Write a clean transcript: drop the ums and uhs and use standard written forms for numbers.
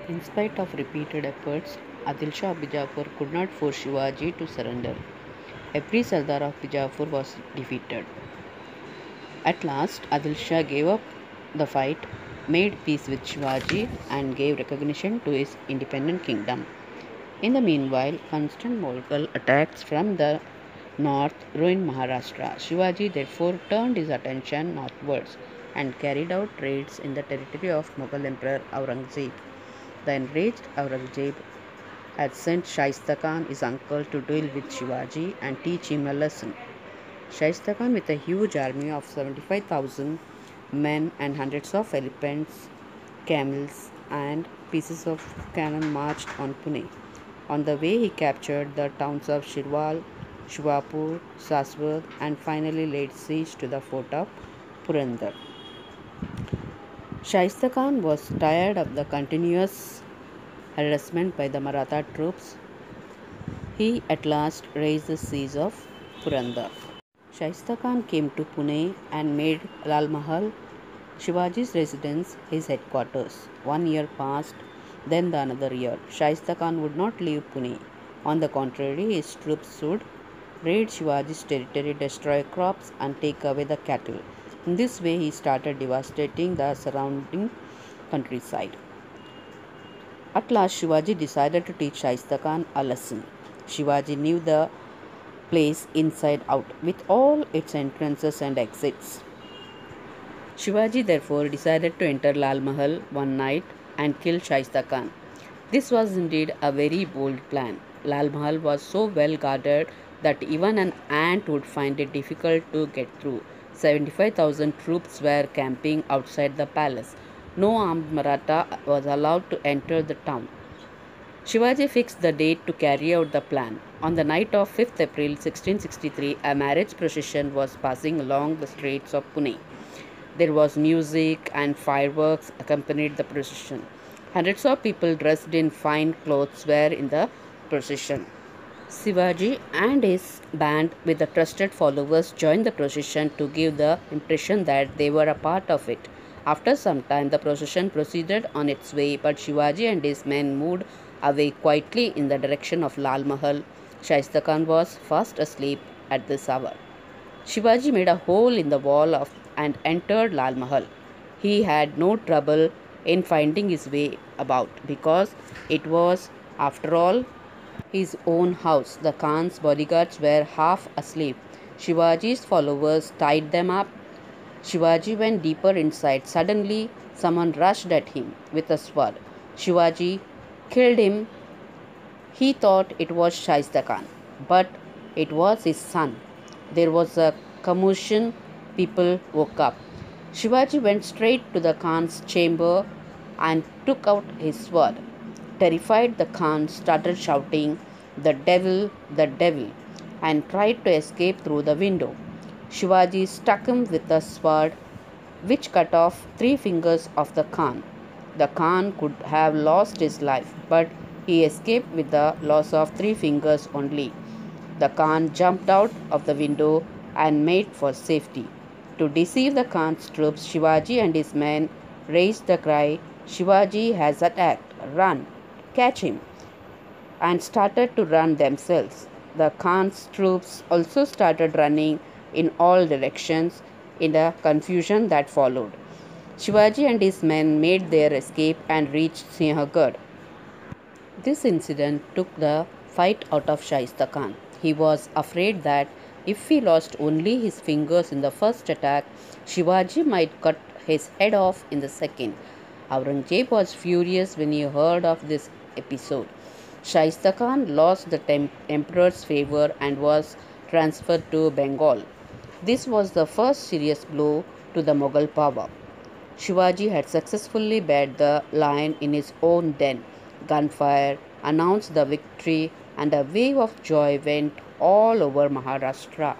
In spite of repeated efforts, Adil Shah of Bijapur could not force Shivaji to surrender. Every Sardar of Bijapur was defeated. At last, Adil Shah gave up the fight, made peace with Shivaji, and gave recognition to his independent kingdom. In the meanwhile, constant Mughal attacks from the north ruined Maharashtra. Shivaji therefore turned his attention northwards and carried out raids in the territory of Mughal Emperor Aurangzeb. The enraged Aurangzeb had sent Shaista Khan, his uncle, to duel with Shivaji and teach him a lesson. Shaista Khan, with a huge army of 75,000 men and hundreds of elephants, camels, and pieces of cannon, marched on Pune. On the way, he captured the towns of Shirwal, Shivapur, Saswat, and finally laid siege to the fort of Purandar. Shaista Khan was tired of the continuous harassment by the Maratha troops. He at last raised the siege of Purandar. Shaista Khan came to Pune and made Lal Mahal, Shivaji's residence, his headquarters. 1 year passed, then the another year. Shaista Khan would not leave Pune. On the contrary, his troops would raid Shivaji's territory, destroy crops, and take away the cattle. In this way, he started devastating the surrounding countryside. At last, Shivaji decided to teach Shaista Khan a lesson. Shivaji knew the place inside out, with all its entrances and exits. Shivaji therefore decided to enter Lal Mahal one night and kill Shaista Khan. This was indeed a very bold plan. Lal Mahal was so well guarded that even an ant would find it difficult to get through. 75,000 troops were camping outside the palace. No armed Maratha was allowed to enter the town. Shivaji fixed the date to carry out the plan. On the night of 5th April 1663, a marriage procession was passing along the streets of Pune. There was music and fireworks accompanied the procession. Hundreds of people dressed in fine clothes were in the procession. Shivaji and his band with the trusted followers joined the procession to give the impression that they were a part of it. After some time, the procession proceeded on its way, but Shivaji and his men moved away quietly in the direction of Lal Mahal. Shaista Khan was fast asleep at this hour. Shivaji made a hole in the wall and entered Lal Mahal. He had no trouble in finding his way about because it was, after all, his own house. The Khan's bodyguards were half asleep. Shivaji's followers tied them up. Shivaji went deeper inside. Suddenly, someone rushed at him with a sword. Shivaji killed him. He thought it was Shaista Khan, but it was his son. There was a commotion. People woke up. Shivaji went straight to the Khan's chamber and took out his sword. Terrified, the Khan started shouting, the devil, and tried to escape through the window. Shivaji struck him with the sword, which cut off 3 fingers of the Khan. The Khan could have lost his life, but he escaped with the loss of 3 fingers only. The Khan jumped out of the window and made for safety. To deceive the Khan's troops, Shivaji and his men raised the cry, "Shivaji has attacked, run, catch him," and started to run themselves. The Khan's troops also started running in all directions in the confusion that followed. Shivaji and his men made their escape and reached Sinhagad. This incident took the fight out of Shaista Khan. He was afraid that if he lost only his fingers in the first attack, Shivaji might cut his head off in the second. Aurangzeb was furious when he heard of this episode. Shaista Khan lost the emperor's favor and was transferred to Bengal. This was the first serious blow to the Mughal power. Shivaji had successfully bared the lion in his own den. Gunfire announced the victory, and a wave of joy went all over Maharashtra.